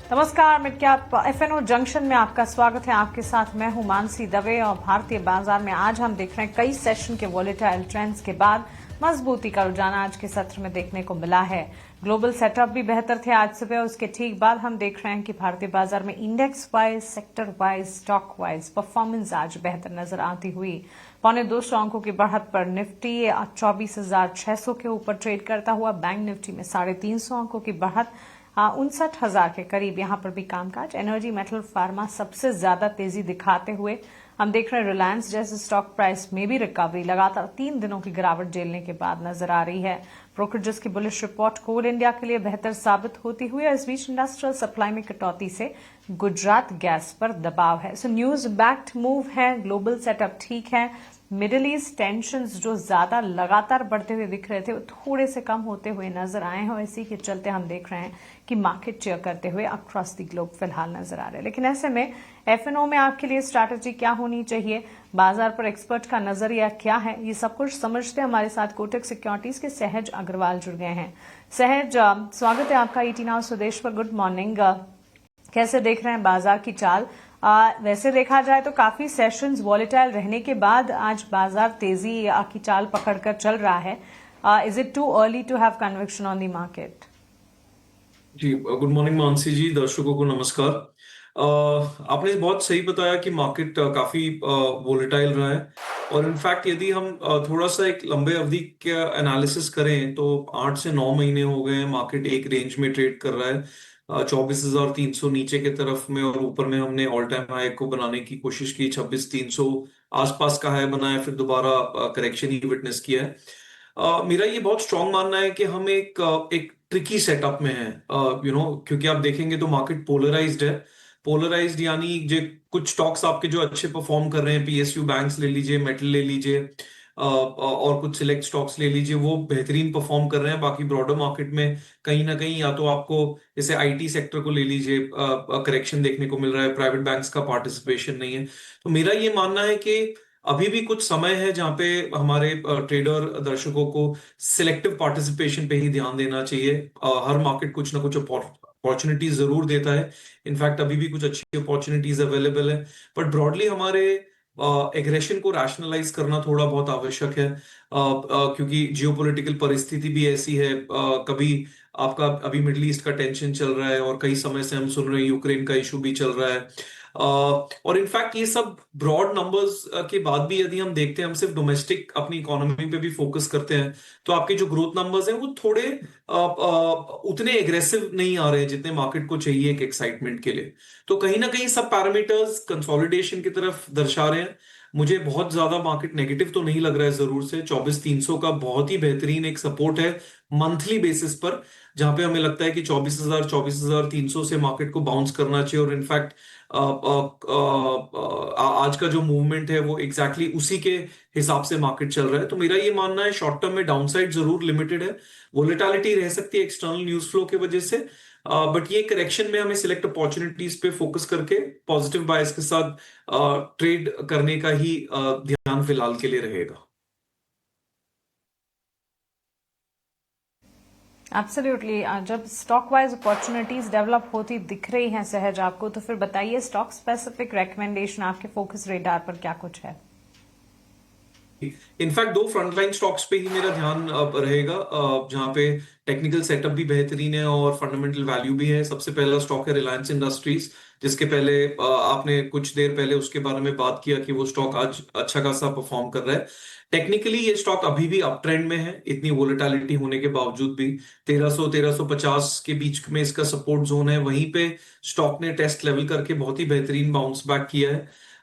नमस्कार, mid cap F&O junction में आपका स्वागत है। आपके साथ मैं हूं मानसी दवे और भारतीय बाजार में आज हम देख रहे हैं कई सेशन के वॉलेटाइल ट्रेंड्स के बाद मजबूती का रुझान आज के सत्र में देखने को मिला है। ग्लोबल सेटअप भी बेहतर थे आज सुबह, उसके ठीक बाद हम देख रहे हैं कि भारतीय बाजार में index wise, sector wise, stock wise performance आज बेहतर नजर आती हुई। 2.25 अंकों की बढ़त पर निफ्टी 24,600 के ऊपर ट्रेड करता हुआ, बैंक निफ्टी में 350 अंकों की बढ़त 59,000 के करीब यहां पर भी कामकाज। एनर्जी, मेटल, फार्मा सबसे ज्यादा तेजी दिखाते हुए हम देख रहे हैं। रिलायंस जैसे स्टॉक प्राइस में भी रिकवरी लगातार 3 दिनों की गिरावट झेलने के बाद नजर आ रही है। ब्रोकरेजेस की बुलिश रिपोर्ट कोल इंडिया के लिए बेहतर साबित होती हुई, इस बीच इंडस्ट्रियल सप्लाई में कटौती से गुजरात गैस पर दबाव है। सो न्यूज बैक्ड मूव है, ग्लोबल सेटअप ठीक है। मिडिल ईस्ट टेंशंस जो ज्यादा लगातार बढ़ते हुए दिख रहे थे वो थोड़े से कम होते हुए नजर आए हैं और इसी के चलते हम देख रहे हैं कि मार्केट चेयर करते हुए अक्रॉस द ग्लोब फिलहाल नजर आ रहे हैं। लेकिन ऐसे में एफएनओ में आपके लिए स्ट्रैटेजी क्या होनी चाहिए, बाजार पर एक्सपर्ट का नजरिया क्या है, ये सब कुछ समझते हमारे साथ कोटक सिक्योरिटीज के सहज अग्रवाल जुड़ गए हैं। सहज, स्वागत है आपका ईटी नाउ स्वदेश पर। Good morning. कैसे देख रहे हैं बाजार की चाल? वैसे देखा जाए तो काफी सेशंस वॉलेटाइल रहने के बाद आज बाजार तेजी की चाल पकड़कर चल रहा है। Is it too early to have conviction on the market? जी, गुड मॉर्निंग मानसी जी, दर्शकों को नमस्कार। आपने बहुत सही बताया कि मार्केट काफी वोलेटाइल रहा है और इनफैक्ट यदि हम थोड़ा सा एक लंबे अवधि का एनालिसिस करें तो 8 से 9 महीने हो गए हैं मार्केट एक रेंज में ट्रेड कर रहा है। 24,300 नीचे के तरफ में और ऊपर में हमने ऑल टाइम हाई को बनाने की कोशिश की, 26,300 आसपास का हाई बनाया, फिर दोबारा करेक्शन ही विटनेस किया है। मेरा ये बहुत स्ट्रांग मानना है कि हम एक ट्रिकी सेटअप में है, क्योंकि आप देखेंगे तो मार्केट पोलराइज्ड है। पोलराइज्ड यानी जो कुछ स्टॉक्स आपके जो अच्छे परफॉर्म कर रहे हैं, पीएसयू बैंक्स ले लीजिए, मेटल ले लीजिए, और कुछ सिलेक्ट स्टॉक्स ले लीजिए, वो बेहतरीन परफॉर्म कर रहे हैं। बाकी ब्रॉडर मार्केट में कहीं ना कहीं या तो आपको जैसे आईटी सेक्टर को ले लीजिए, करेक्शन देखने को मिल रहा है, प्राइवेट बैंक्स का पार्टिसिपेशन नहीं है। तो मेरा ये मानना है कि अभी भी कुछ समय है जहां पे हमारे ट्रेडर दर्शकों को सिलेक्टिव पार्टिसिपेशन पे ही ध्यान देना चाहिए। हर मार्केट कुछ ना कुछ अपॉर्चुनिटीज जरूर देता है। इनफैक्ट अभी भी कुछ अच्छी अपॉर्चुनिटीज अवेलेबल है, बट ब्रॉडली हमारे एग्रेशन को रैशनलाइज करना थोड़ा बहुत आवश्यक है, क्योंकि जियोपॉलिटिकल परिस्थिति भी ऐसी है। कभी आपका अभी मिडिल ईस्ट का टेंशन चल रहा है और कई समय से हम सुन रहे हैं यूक्रेन का इशू भी चल रहा है। और इनफैक्ट ये सब ब्रॉड नंबर्स के बाद भी यदि हम देखते हैं, हम सिर्फ डोमेस्टिक अपनी इकोनॉमी पे भी फोकस करते हैं, तो आपके जो ग्रोथ नंबर्स हैं वो थोड़े उतने एग्रेसिव नहीं आ रहे हैं जितने मार्केट को चाहिए एक एक्साइटमेंट के लिए। तो कहीं ना कहीं सब पैरामीटर्स कंसोलिडेशन की तरफ दर्शा रहे हैं। मुझे बहुत ज्यादा मार्केट नेगेटिव तो नहीं लग रहा है जरूर से। 24,300 का बहुत ही बेहतरीन एक सपोर्ट है मंथली बेसिस पर, जहां पे हमें लगता है कि 24,300 से मार्केट को बाउंस करना चाहिए। और इनफैक्ट आज का जो मूवमेंट है वो एग्जैक्टली उसी के हिसाब से मार्केट चल रहा है। तो मेरा ये मानना है शॉर्ट टर्म में डाउनसाइड जरूर लिमिटेड है, वोलेटिलिटी रह सकती है एक्सटर्नल न्यूज फ्लो की वजह से, बट ये करेक्शन में हमें सिलेक्ट अपॉर्चुनिटीज पे फोकस करके पॉजिटिव बायस के साथ ट्रेड करने का ही ध्यान फिलहाल के लिए रहेगा। एब्सोल्युटली। जब स्टॉक वाइज अपॉर्चुनिटीज डेवलप होती दिख रही हैं सहज आपको, तो फिर बताइए स्टॉक स्पेसिफिक रेकमेंडेशन आपके फोकस रेडार पर क्या कुछ है? इनफैक्ट 2 फ्रंटलाइन स्टॉक्स पे ही मेरा ध्यान रहेगा, जहां पे टेक्निकल सेटअप भी बेहतरीन है और फंडामेंटल वैल्यू भी है। सबसे पहला स्टॉक है रिलायंस इंडस्ट्रीज, जिसके पहले आपने कुछ देर पहले उसके बारे में बात किया कि वो स्टॉक आज अच्छा खासा परफॉर्म कर रहा है। टेक्निकली ये स्टॉक अभी भी अप ट्रेंड में है, इतनी वोलेटिलिटी होने के बावजूद भी। 1300-1350 के बीच में इसका सपोर्ट जोन है, वहीं पे स्टॉक ने टेस्ट लेवल करके बहुत ही बेहतरीन बाउंस बैक किया है।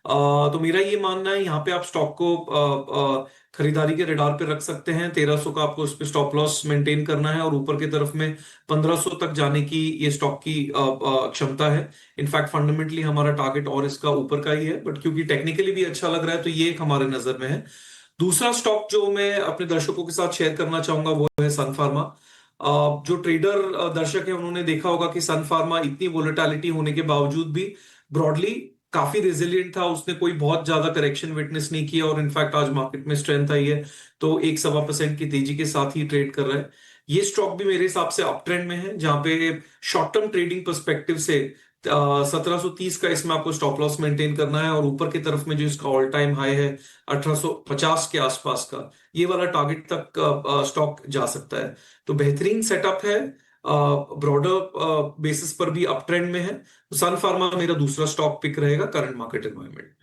तो मेरा ये मानना है यहाँ पे आप स्टॉक को खरीदारी के रडार पे रख सकते हैं। 1300 का आपको उस पे स्टॉप लॉस मेंटेन करना है और ऊपर की तरफ में 1500 तक जाने की ये स्टॉक की क्षमता है। इनफैक्ट फंडामेंटली हमारा टारगेट और इसका ऊपर का ही है, बट क्योंकि टेक्निकली भी अच्छा लग रहा है तो ये एक हमारे नजर में है। दूसरा स्टॉक जो मैं अपने दर्शकों के साथ शेयर करना चाहूंगा वो है सन फार्मा। जो ट्रेडर दर्शक है उन्होंने देखा होगा कि सन फार्मा इतनी वोलेटिलिटी होने के बावजूद भी ब्रॉडली काफी रेजिलियंट था, उसने कोई बहुत ज्यादा करेक्शन विटनेस नहीं किया और इनफैक्ट आज मार्केट में स्ट्रेंथ आई है, तो 1-1.25% की तेजी के साथ ही ट्रेड कर रहा है। ये स्टॉक भी मेरे हिसाब से अप ट्रेंड में है, जहां पे शॉर्ट टर्म ट्रेडिंग पर्सपेक्टिव से 1730 का इसमें आपको स्टॉप लॉस मेंटेन करना है, और ऊपर की तरफ में जो इसका ऑल टाइम हाई है 1850 के आसपास का, ये वाला टारगेट तक स्टॉक जा सकता है। तो बेहतरीन सेटअप है, ब्रॉडर बेसिस पर भी अप ट्रेंड में है। सन फार्मा मेरा दूसरा स्टॉक पिक रहेगा करंट मार्केट एनवायरनमेंट में।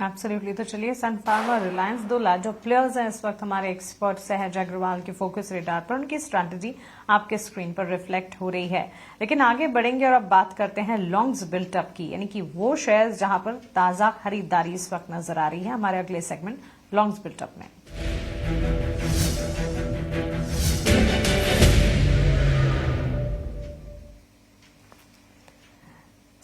एब्सोल्युटली। तो चलिए, सन फार्मा, रिलायंस, दो लार्जर प्लेयर्स हैं इस वक्त हमारे एक्सपर्ट सहज अग्रवाल के फोकस रेडार पर। उनकी स्ट्रैटेजी आपके स्क्रीन पर रिफ्लेक्ट हो रही है। लेकिन आगे बढ़ेंगे और अब बात करते हैं लॉन्ग्स बिल्टअप की, यानी कि वो शेयर्स जहां पर ताजा खरीदारी इस वक्त नजर आ रही है हमारे अगले सेगमेंट लॉन्ग्स बिल्टअप में।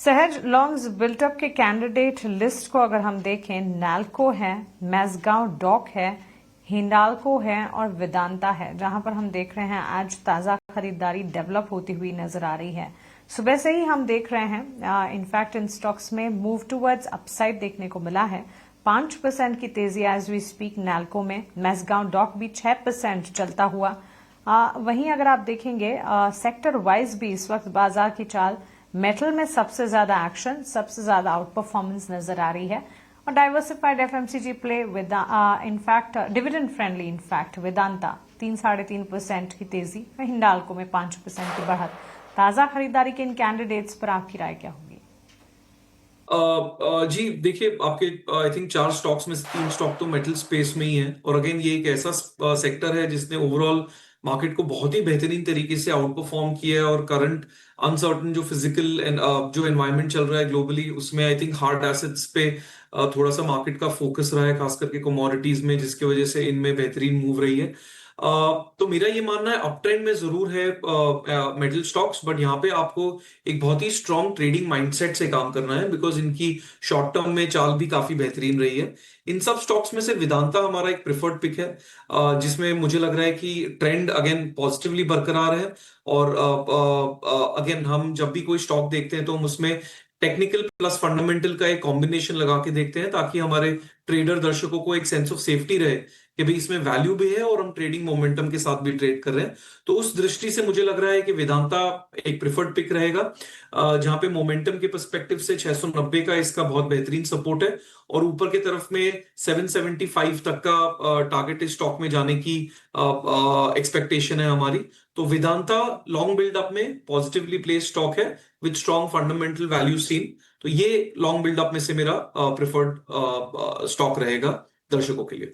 सहज, लॉन्ग्स बिल्टअप के कैंडिडेट लिस्ट को अगर हम देखें, नैल्को है, मैज़गांव डॉक है, हिंडाल्को है और वेदांता है, जहां पर हम देख रहे हैं आज ताजा खरीदारी डेवलप होती हुई नजर आ रही है। सुबह से ही हम देख रहे हैं इनफैक्ट इन स्टॉक्स में मूव टूवर्ड्स अपसाइड देखने को मिला है। 5% की तेजी एज वी स्पीक नैल्को में, मैज़गांव डॉक भी 6% चलता हुआ। वहीं अगर आप देखेंगे सेक्टर वाइज भी इस वक्त बाजार की चाल, मेटल में सबसे ज्यादा एक्शन, सबसे ज्यादा आउट परफॉर्मेंस नजर आ रही है। और diversified FMCG play with in fact dividend friendly in fact Vedanta 3-3.5% की तेजी, हिंडाल्को में 5% की बढ़त। ताजा खरीदारी के इन कैंडिडेट्स पर आपकी राय क्या होगी? जी देखिए, आपके आई थिंक 4 स्टॉक्स में से 3 स्टॉक तो मेटल स्पेस में ही है, और अगेन ये एक ऐसा सेक्टर है जिसने ओवरऑल मार्केट को बहुत ही बेहतरीन तरीके से आउट परफॉर्म किया है। और करंट अनसर्टन जो फिजिकल जो एनवायरनमेंट चल रहा है ग्लोबली, उसमें आई थिंक हार्ड एसेट्स पे थोड़ा सा मार्केट का फोकस रहा है, खास करके कमोडिटीज में, जिसकी वजह से इनमें बेहतरीन मूव रही है। तो मेरा ये मानना है अप ट्रेंड में जरूर है मेटल स्टॉक्स, बट यहाँ पे आपको एक बहुत ही स्ट्रॉन्ग ट्रेडिंग माइंडसेट से काम करना है, बिकॉज इनकी शॉर्ट टर्म में चाल भी काफी बेहतरीन रही है। इन सब स्टॉक्स में से वेदांता हमारा एक प्रेफर्ड पिक है, जिसमें मुझे लग रहा है कि ट्रेंड अगेन पॉजिटिवली बरकरार है। और अगेन हम जब भी कोई स्टॉक देखते हैं तो हम उसमें टेक्निकल प्लस फंडामेंटल का एक कॉम्बिनेशन लगा के देखते हैं, ताकि हमारे ट्रेडर दर्शकों को एक सेंस ऑफ सेफ्टी रहे कि भाई इसमें वैल्यू भी है और हम ट्रेडिंग मोमेंटम के साथ भी ट्रेड कर रहे हैं। तो उस दृष्टि से मुझे लग रहा है कि वेदांता एक प्रिफर्ड पिक रहेगा, जहां पे मोमेंटम के पर्सपेक्टिव से 690 का इसका बहुत बेहतरीन सपोर्ट है, और ऊपर की तरफ में 775 तक का टारगेट इस स्टॉक में जाने की एक्सपेक्टेशन है हमारी। तो वेदांता लॉन्ग बिल्डअप में पॉजिटिवली प्लेस स्टॉक है with strong fundamental value seen. तो ये लॉन्ग बिल्डअप में से मेरा प्रिफर्ड स्टॉक रहेगा दर्शकों के लिए।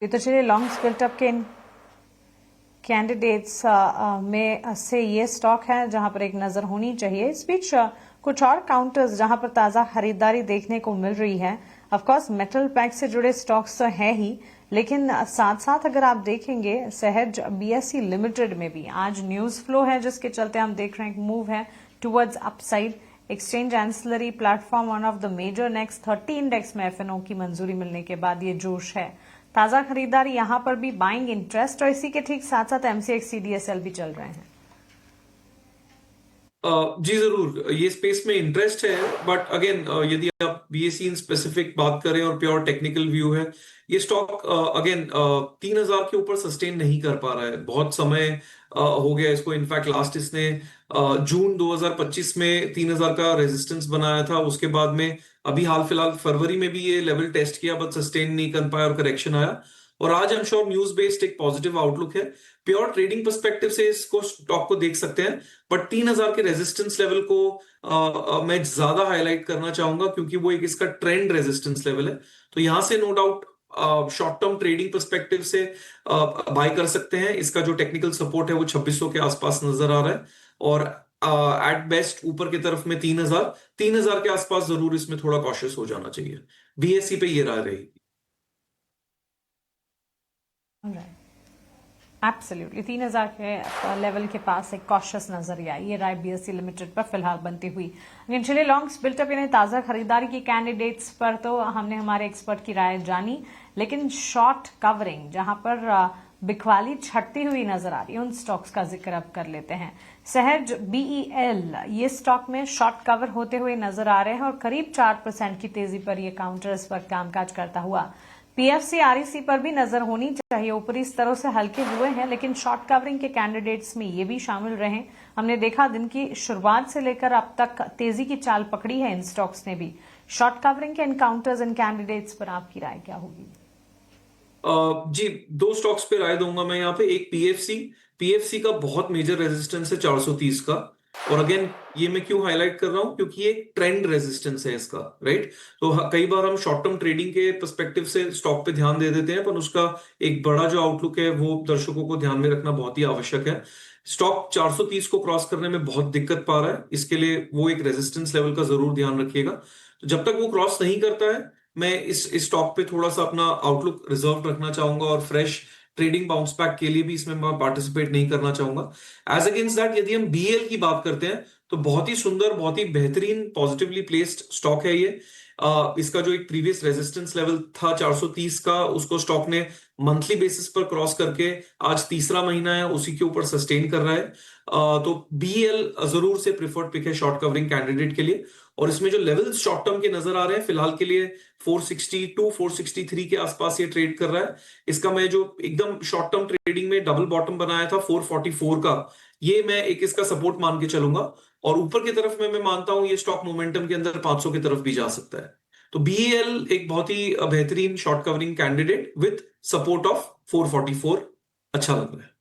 ये तो चलिए, लॉन्ग्स बिल्टअप के इन कैंडिडेट्स में से ये स्टॉक है जहां पर एक नजर होनी चाहिए। इस बीच कुछ और काउंटर्स जहां पर ताजा खरीदारी देखने को मिल रही है। ऑफकोर्स मेटल पैक से जुड़े स्टॉक्स तो है ही, लेकिन साथ साथ अगर आप देखेंगे सहज बीएसई लिमिटेड में भी आज न्यूज फ्लो है, जिसके चलते हम देख रहे हैं मूव है towards upside. Exchange ancillary platform one of the major next 30 index में एफएनओ की मंजूरी मिलने के बाद ये जोश है। ताजा खरीदारी यहां पर भी बाइंग इंटरेस्ट, और इसी के ठीक साथ साथ एमसीएक्स सीडीएसएल भी चल रहे हैं। जी जरूर, ये स्पेस में इंटरेस्ट है, बट अगेन यदि आप बीएसई इन स्पेसिफिक बात करें और प्योर टेक्निकल व्यू है, ये स्टॉक अगेन 3000 के ऊपर सस्टेन नहीं कर पा रहा है। बहुत समय हो गया इसको। इनफैक्ट लास्ट इसने जून 2025 में 3000 का रेजिस्टेंस बनाया था, उसके बाद में अभी हाल फिलहाल फरवरी में भी ये लेवल टेस्ट किया, बट सस्टेन नहीं कर पाया और करेक्शन आया। और आज I am sure news based एक पॉजिटिव आउटलुक है। प्योर ट्रेडिंग पर्सपेक्टिव से इसको स्टॉक को देख सकते हैं, बट 3000 के रेजिस्टेंस लेवल को मैं ज्यादा हाईलाइट करना चाहूंगा, क्योंकि वो एक इसका ट्रेंड रेजिस्टेंस लेवल है। तो यहां से no doubt short term trading perspective से बाय कर सकते हैं। इसका जो टेक्निकल सपोर्ट है वो 2600 के आसपास नजर आ रहा है, और एट बेस्ट ऊपर की तरफ में 3000 के आसपास जरूर इसमें थोड़ा कॉशियस हो जाना चाहिए। बीएसई पे ये राय रहेगी। एब्सोल्युटली 3000 के लेवल के पास एक कॉशियस नजरिया, ये राय बीएसई लिमिटेड पर फिलहाल बनती हुई। लेकिन चलिए, लॉन्ग्स बिल्टअप यानी ताजा खरीदारी की कैंडिडेट्स पर तो हमने हमारे एक्सपर्ट की राय जानी, लेकिन शॉर्ट कवरिंग जहां पर बिकवाली छटती हुई नजर आ रही है। उन स्टॉक्स का जिक्र अब कर लेते हैं। सहज BEL ये स्टॉक में शॉर्ट कवर होते हुए नजर आ रहे हैं और करीब 4% की तेजी पर ये काउंटर इस वक्त कामकाज करता हुआ। PFC REC पर भी नजर होनी चाहिए। ऊपरी स्तरों से हल्के हुए हैं, लेकिन शॉर्ट कवरिंग के कैंडिडेट्स में ये भी शामिल रहे। हमने देखा दिन की शुरुआत से लेकर अब तक तेजी की चाल पकड़ी है इन स्टॉक्स ने भी। शॉर्ट कवरिंग के एनकाउंटर्स इन कैंडिडेट्स पर आपकी राय क्या होगी? जी, दो स्टॉक्स पे राय दूंगा मैं यहाँ पे। एक पीएफसी का बहुत मेजर रेजिस्टेंस है 430 का। और अगेन ये मैं क्यों हाईलाइट कर रहा हूं, क्योंकि ये एक ट्रेंड रेजिस्टेंस है इसका, राइट। तो कई बार हम शॉर्ट टर्म ट्रेडिंग के पर्सपेक्टिव से स्टॉक पे ध्यान दे देते हैं, पर उसका एक बड़ा जो आउटलुक है वो दर्शकों को ध्यान में रखना बहुत ही आवश्यक है। स्टॉक 430 को क्रॉस करने में बहुत दिक्कत पा रहा है, इसके लिए वो एक रेजिस्टेंस लेवल का जरूर ध्यान रखिएगा। तो जब तक वो क्रॉस नहीं करता है, मैं इस स्टॉक पे थोड़ा सा अपना आउटलुक रिजर्व रखना चाहूंगा और फ्रेश ट्रेडिंग बाउंस बैक के लिए भी इसमें मैं पार्टिसिपेट नहीं करना चाहूंगा। एज अगेंस्ट दैट, यदि हम बीएल की बात करते हैं तो बहुत ही सुंदर, बहुत ही बेहतरीन पॉजिटिवली प्लेस्ड स्टॉक है ये। इसका जो एक प्रीवियस रेजिस्टेंस लेवल था 430 का, उसको स्टॉक ने मंथली बेसिस पर क्रॉस करके आज तीसरा महीना है उसी के ऊपर सस्टेन कर रहा है। तो बीएल जरूर से प्रिफर्ड पिक है शॉर्ट कवरिंग कैंडिडेट के लिए। और इसमें जो लेवल्स शॉर्ट टर्म के नजर आ रहे हैं फिलहाल के लिए 462 463 के आसपास ये ट्रेड कर रहा है। इसका मैं जो एकदम शॉर्ट टर्म ट्रेडिंग में डबल बॉटम बनाया था 444 का, ये मैं एक इसका सपोर्ट मान के चलूंगा। और ऊपर की तरफ में मैं मानता हूं ये स्टॉक मोमेंटम के अंदर 500 की तरफ भी जा सकता है। तो बीएल एक बहुत ही बेहतरीन short covering candidate with support of 444 अच्छा लग रहा है।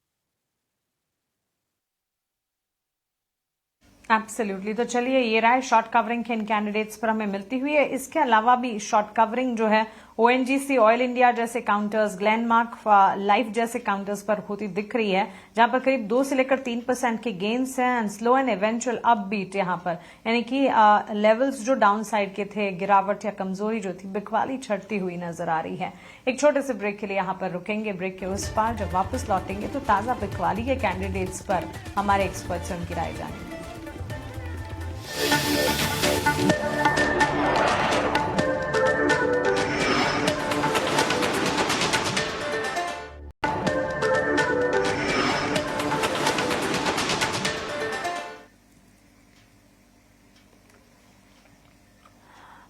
एब्सोल्युटली। तो चलिए, ये राय शॉर्ट कवरिंग के इन कैंडिडेट्स पर हमें मिलती हुई है। इसके अलावा भी शॉर्ट कवरिंग जो है ONGC, ऑयल इंडिया जैसे काउंटर्स, ग्लेनमार्क लाइफ जैसे काउंटर्स पर होती दिख रही है, जहां पर करीब 2 से लेकर 3% के गेन्स हैं and slow and eventual upbeat यहां पर, यानी कि लेवल्स जो डाउन साइड के थे, गिरावट या कमजोरी जो थी, बिकवाली छटती हुई नजर आ रही है। एक छोटे से ब्रेक के लिए यहां पर रुकेंगे। ब्रेक के उस पार जब वापस लौटेंगे तो ताजा बिकवाली के कैंडिडेट्स पर हमारे एक्सपर्ट से उनकी राय जानेंगे।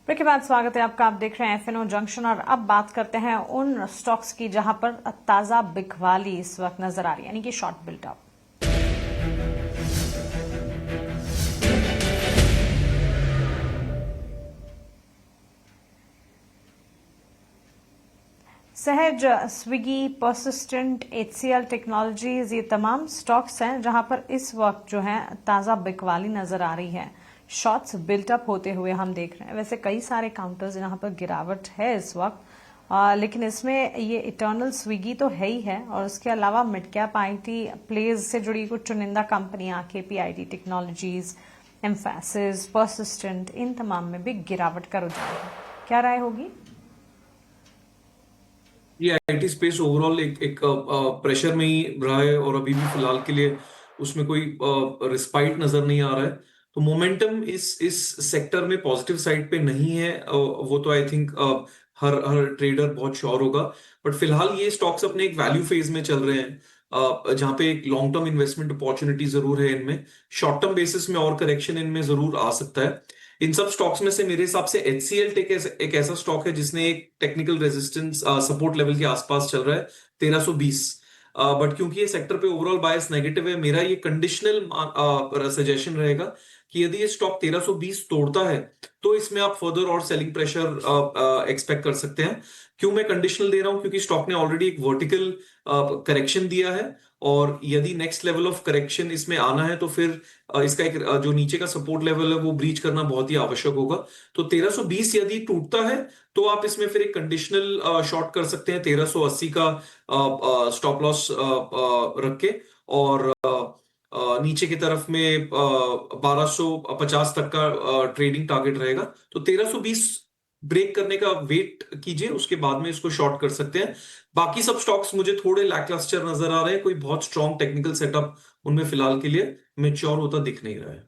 ब्रेक के बाद स्वागत है आपका। आप देख रहे हैं FNO जंक्शन और अब बात करते हैं उन स्टॉक्स की जहां पर ताजा बिकवाली इस वक्त नजर आ रही है, यानी कि शॉर्ट बिल्टअप। सहज, स्विगी, परसिस्टेंट, HCL टेक्नोलॉजीज, ये तमाम स्टॉक्स हैं जहां पर इस वक्त जो है ताजा बिकवाली नजर आ रही है। शॉर्ट्स बिल्टअप होते हुए हम देख रहे हैं। वैसे कई सारे काउंटर्स जहां पर गिरावट है इस वक्त, लेकिन इसमें ये इटर्नल स्विगी तो है ही है और उसके अलावा मिड कैप IT प्लेज से जुड़ी कुछ चुनिंदा कंपनियां, KPIT टेक्नोलॉजीज, एम्फैसिस, परसिस्टेंट, इन तमाम में भी गिरावट का रुझान है। क्या राय होगी? ये आईटी स्पेस ओवरऑल एक प्रेशर में ही रहा है और अभी भी फिलहाल के लिए उसमें कोई रिस्पाइट नजर नहीं आ रहा है। तो मोमेंटम इस सेक्टर में पॉजिटिव साइड पे नहीं है, वो तो आई थिंक हर ट्रेडर बहुत श्योर होगा। बट फिलहाल ये स्टॉक्स अपने एक वैल्यू फेज में चल रहे हैं, जहां पे एक लॉन्ग टर्म इन्वेस्टमेंट अपॉर्चुनिटी जरूर है इनमें। शॉर्ट टर्म बेसिस में और करेक्शन इनमें जरूर आ सकता है। इन सब स्टॉक्स में से मेरे हिसाब से HCL टेक एक ऐसा स्टॉक है जिसने एक टेक्निकल रेजिस्टेंस सपोर्ट लेवल के आसपास चल रहा है 1320। बट क्योंकि ये सेक्टर पे ओवरऑल बायस नेगेटिव है, मेरा ये कंडीशनल सजेशन रहेगा कि यदि ये स्टॉक 1320 तोड़ता है तो इसमें आप फर्दर और सेलिंग प्रेशर एक्सपेक्ट कर सकते हैं। क्यों मैं कंडीशनल दे रहा हूं, क्योंकि स्टॉक ने ऑलरेडी एक वर्टिकल करेक्शन दिया है और यदि नेक्स्ट लेवल ऑफ करेक्शन इसमें आना है तो फिर इसका एक जो नीचे का सपोर्ट लेवल है वो ब्रीच करना बहुत ही आवश्यक होगा। तो 1320 यदि टूटता है तो आप इसमें फिर एक कंडीशनल शॉर्ट कर सकते हैं 1380 का स्टॉप लॉस रख के। और नीचे की तरफ में 1250 तक का ट्रेडिंग टारगेट रहेगा। तो 1320 ब्रेक करने का वेट कीजिए, उसके बाद में इसको शॉर्ट कर सकते हैं। बाकी सब स्टॉक्स मुझे थोड़े लैकलस्टर नजर आ रहे हैं, कोई बहुत स्ट्रॉन्ग टेक्निकल सेटअप उनमें फिलहाल के लिए मैच्योर होता दिख नहीं रहा है।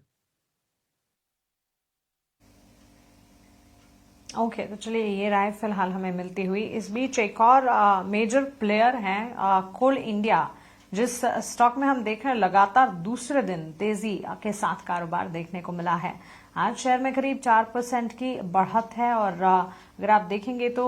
ओके, तो चलिए ये राय फिलहाल हमें मिलती हुई। इस बीच एक और मेजर प्लेयर है कोल इंडिया, जिस स्टॉक में हम देख रहे हैं लगातार दूसरे दिन तेजी के साथ कारोबार देखने को मिला है। आज शेयर में करीब 4% की बढ़त है और अगर आप देखेंगे तो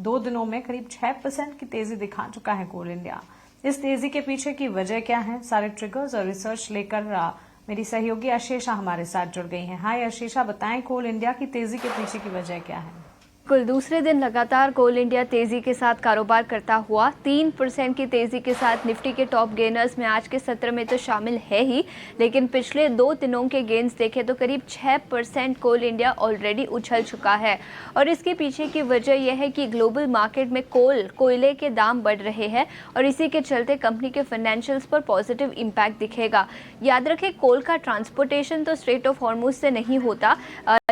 2 दिनों में करीब 6% की तेजी दिखा चुका है कोल इंडिया। इस तेजी के पीछे की वजह क्या है, सारे ट्रिगर्स और रिसर्च लेकर मेरी सहयोगी आशीषा हमारे साथ जुड़ गई हैं। हाय आशीषा, बताएं कोल इंडिया की तेजी के पीछे की वजह क्या है? कुल दूसरे दिन लगातार कोल इंडिया तेजी के साथ कारोबार करता हुआ 3% की तेजी के साथ निफ्टी के टॉप गेनर्स में आज के सत्र में तो शामिल है ही, लेकिन पिछले 2 दिनों के गेन्स देखें तो करीब 6% कोल इंडिया ऑलरेडी उछल चुका है। और इसके पीछे की वजह यह है कि ग्लोबल मार्केट में कोयले के दाम बढ़ रहे हैं और इसी के चलते कंपनी के फाइनेंशियल्स पर पॉजिटिव इम्पैक्ट दिखेगा। याद रखें, कोल का ट्रांसपोर्टेशन तो स्ट्रेट ऑफ हॉर्मुज से नहीं होता,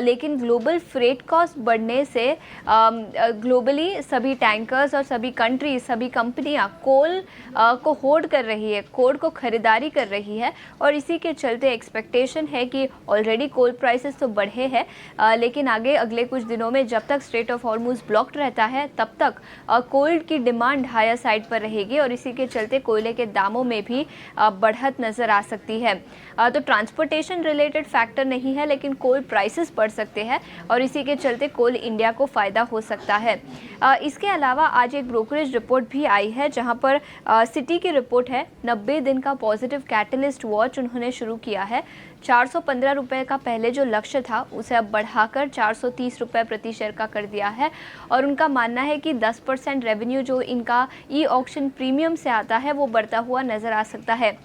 लेकिन ग्लोबल फ्रेट कॉस्ट बढ़ने से ग्लोबली सभी टैंकर्स और सभी कंट्रीज, सभी कंपनियां कोल को होल्ड कर रही है, कोल को खरीदारी कर रही है और इसी के चलते एक्सपेक्टेशन है कि ऑलरेडी कोल प्राइसेस तो बढ़े हैं, लेकिन आगे अगले कुछ दिनों में जब तक स्ट्रेट ऑफ हॉर्मुज ब्लॉक्ड रहता है तब तक कोल की डिमांड हायर साइड पर रहेगी और इसी के चलते कोयले के दामों में भी बढ़त नज़र आ सकती है। तो ट्रांसपोर्टेशन रिलेटेड फैक्टर नहीं है, लेकिन कोल प्राइसेस बढ़ सकते हैं और इसी के चलते कोल इंडिया को फ़ायदा हो सकता है। इसके अलावा आज एक ब्रोकरेज रिपोर्ट भी आई है जहां पर सिटी की रिपोर्ट है। 90 दिन का पॉजिटिव कैटलिस्ट वॉच उन्होंने शुरू किया है। 415 रुपये का पहले जो लक्ष्य था उसे अब बढ़ाकर 430 रुपये प्रति शेयर का कर दिया है और उनका मानना है कि 10% रेवेन्यू जो इनका ई ऑक्शन प्रीमियम से आता है वो बढ़ता हुआ नज़र आ सकता है।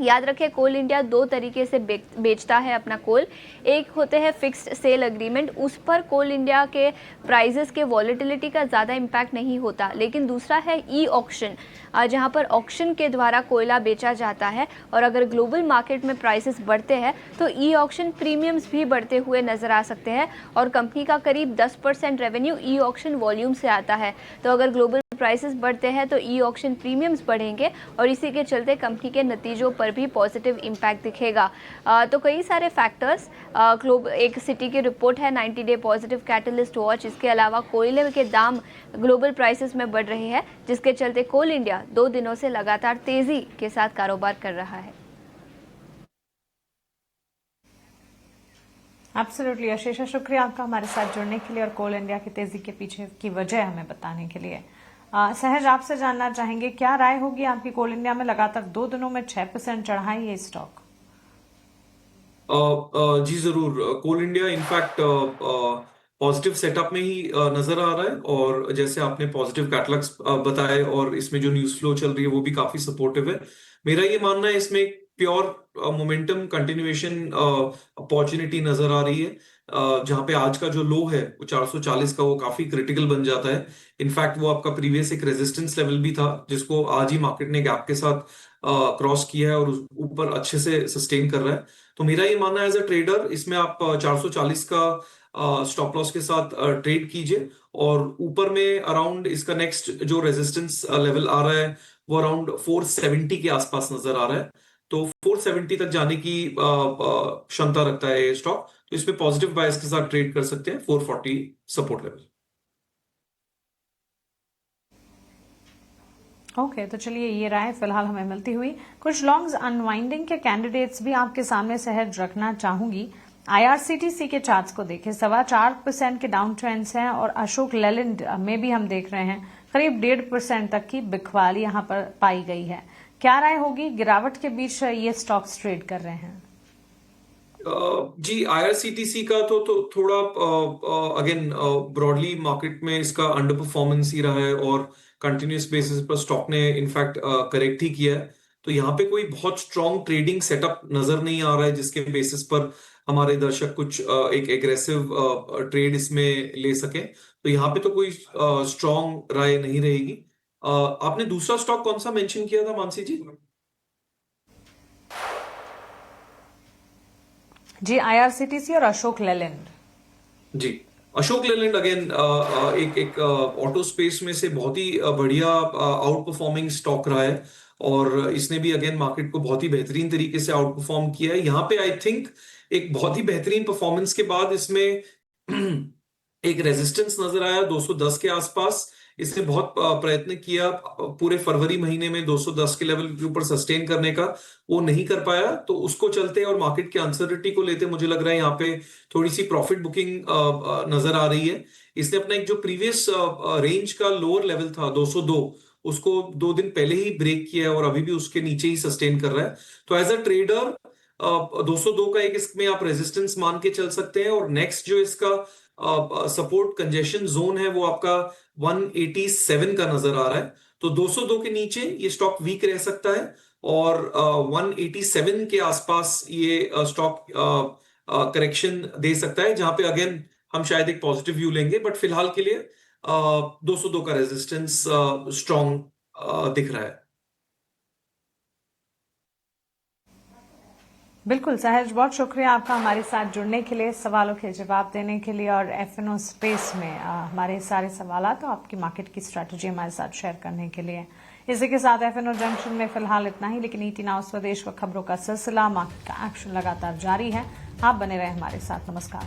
याद रखें, कोल इंडिया 2 तरीके से बेचता है अपना कोल। एक होते हैं फिक्स्ड सेल एग्रीमेंट, उस पर कोल इंडिया के प्राइजेस के वॉलेटिलिटी का ज़्यादा इम्पैक्ट नहीं होता, लेकिन दूसरा है ई ऑक्शन, जहां पर ऑक्शन के द्वारा कोयला बेचा जाता है और अगर ग्लोबल मार्केट में प्राइसेस बढ़ते हैं तो ई ऑक्शन प्रीमियम्स भी बढ़ते हुए नज़र आ सकते हैं और कंपनी का करीब 10% रेवेन्यू ई ऑक्शन वॉल्यूम से आता है। तो अगर ग्लोबल प्राइसेस बढ़ते हैं तो ई ऑक्शन प्रीमियम्स बढ़ेंगे और इसी के चलते कंपनी के नतीजों पर भी पॉजिटिव इम्पैक्ट दिखेगा। तो कई सारे फैक्टर्स, एक सिटी की रिपोर्ट है 90 डे पॉजिटिव कैटलिस्ट वॉच, इसके अलावा कोयले के दाम ग्लोबल प्राइसेस में बढ़ रहे हैं जिसके चलते कोल इंडिया 2 दिनों से लगातार तेजी के साथ कारोबार कर रहा है। एब्सोल्युटली आशीषा, शुक्रिया आपका हमारे साथ जुड़ने के लिए और कोल इंडिया की तेजी के पीछे की वजह हमें बताने के लिए। सहज, आपसे जानना चाहेंगे क्या राय होगी आपकी कोल इंडिया में लगातार 2 दिनों में 6% चढ़ा है ये स्टॉक? जी जरूर, कोल इंडिया इनफैक्ट पॉजिटिव सेटअप में ही नजर आ रहा है और जैसे आपने पॉजिटिव कैटलॉग्स बताए और इसमें जो न्यूज फ्लो चल रही है वो भी काफी सपोर्टिव है। मेरा ये मानना है इसमें प्योर मोमेंटम कंटिन्यूएशन अपॉर्चुनिटी नजर आ रही है। जहां पे आज का जो लो है वो 440 का, वो काफी क्रिटिकल बन जाता है। इनफैक्ट वो आपका प्रीवियस एक रेजिस्टेंस लेवल भी था जिसको आज ही मार्केट ने गैप के साथ क्रॉस किया है और ऊपर अच्छे से सस्टेन कर रहा है। तो मेरा ये मानना है एज अ ट्रेडर इसमें आप 440 का स्टॉप लॉस के साथ ट्रेड कीजिए और ऊपर में अराउंड इसका नेक्स्ट जो रेजिस्टेंस लेवल आ रहा है वो अराउंड 470 के आसपास नजर आ रहा है। तो 470 तक जाने की क्षमता रखता है ये स्टॉक, तो इसमें पॉजिटिव बायस के साथ ट्रेड कर सकते हैं 440 सपोर्ट लेवल। ओके, तो चलिए ये राय फिलहाल हमें मिलती हुई। कुछ लॉन्ग्स अनवाइंडिंग के कैंडिडेट्स भी आपके सामने सहज रखना चाहूंगी। आईआरसीटीसी के चार्ट्स को देखें, 4.25% के डाउन ट्रेंड्स हैं और अशोक लेलैंड में भी हम देख रहे हैं करीब 1.5% तक की बिकवाली यहां पर पाई गई है। क्या राय होगी, गिरावट के बीच ये स्टॉक्स ट्रेड कर रहे हैं? जी, आईआरसीटीसी का तो थोड़ा अगेन ब्रॉडली मार्केट में इसका अंडर परफॉर्मेंस ही रहा है और कंटिन्यूस बेसिस पर स्टॉक ने इनफैक्ट करेक्ट ही किया है। तो यहाँ पे कोई बहुत स्ट्रॉन्ग ट्रेडिंग सेटअप नजर नहीं आ रहा है जिसके बेसिस पर हमारे दर्शक कुछ एक एग्रेसिव ट्रेड इसमें ले सके। तो यहाँ पे तो कोई स्ट्रॉन्ग राय नहीं रहेगी। आपने दूसरा स्टॉक कौन सा मेंशन किया था मानसी जी? जी, आईआरसीटीसी और अशोक लेलैंड। जी, अशोक लेलैंड अगेन एक ऑटो स्पेस में से बहुत ही बढ़िया आउट परफॉर्मिंग स्टॉक रहा है और इसने भी अगेन मार्केट को बहुत ही बेहतरीन तरीके से आउट परफॉर्म किया है। यहाँ पे आई थिंक एक बहुत ही बेहतरीन परफॉर्मेंस के बाद इसमें एक रेजिस्टेंस नजर आया 210 के आसपास। इसने बहुत प्रयत्न किया पूरे फरवरी महीने में 210 के लेवल के ऊपर सस्टेन करने का, वो नहीं कर पाया। तो उसको चलते और मार्केट की अनसर्टिनिटी को लेते मुझे लग रहा है यहाँ पे थोड़ी सी प्रॉफिट बुकिंग नजर आ रही है। इसने अपना एक जो प्रीवियस रेंज का लोअर लेवल था 202, उसको 2 दिन पहले ही ब्रेक किया है और अभी भी उसके नीचे ही सस्टेन कर रहा है। तो एज अ ट्रेडर 202 का एक इसमें आप रेजिस्टेंस मान के चल सकते हैं। और नेक्स्ट जो इसका सपोर्ट कंजेशन जोन है वो आपका 187 का नजर आ रहा है। तो 202 के नीचे ये स्टॉक वीक रह सकता है और 187 के आसपास ये स्टॉक करेक्शन दे सकता है, जहां पे अगेन हम शायद एक पॉजिटिव व्यू लेंगे। बट फिलहाल के लिए 202 का रेजिस्टेंस स्ट्रॉन्ग दिख रहा है। बिल्कुल सहज, बहुत शुक्रिया आपका हमारे साथ जुड़ने के लिए, सवालों के जवाब देने के लिए और एफएनओ स्पेस में हमारे सारे सवाल तो आपकी मार्केट की स्ट्रैटेजी हमारे साथ शेयर करने के लिए। इसी के साथ एफएनओ जंक्शन में फिलहाल इतना ही, लेकिन ईटी नाउ स्वदेश व खबरों का सिलसिला, मार्केट का एक्शन लगातार जारी है। आप बने रहे हमारे साथ। नमस्कार।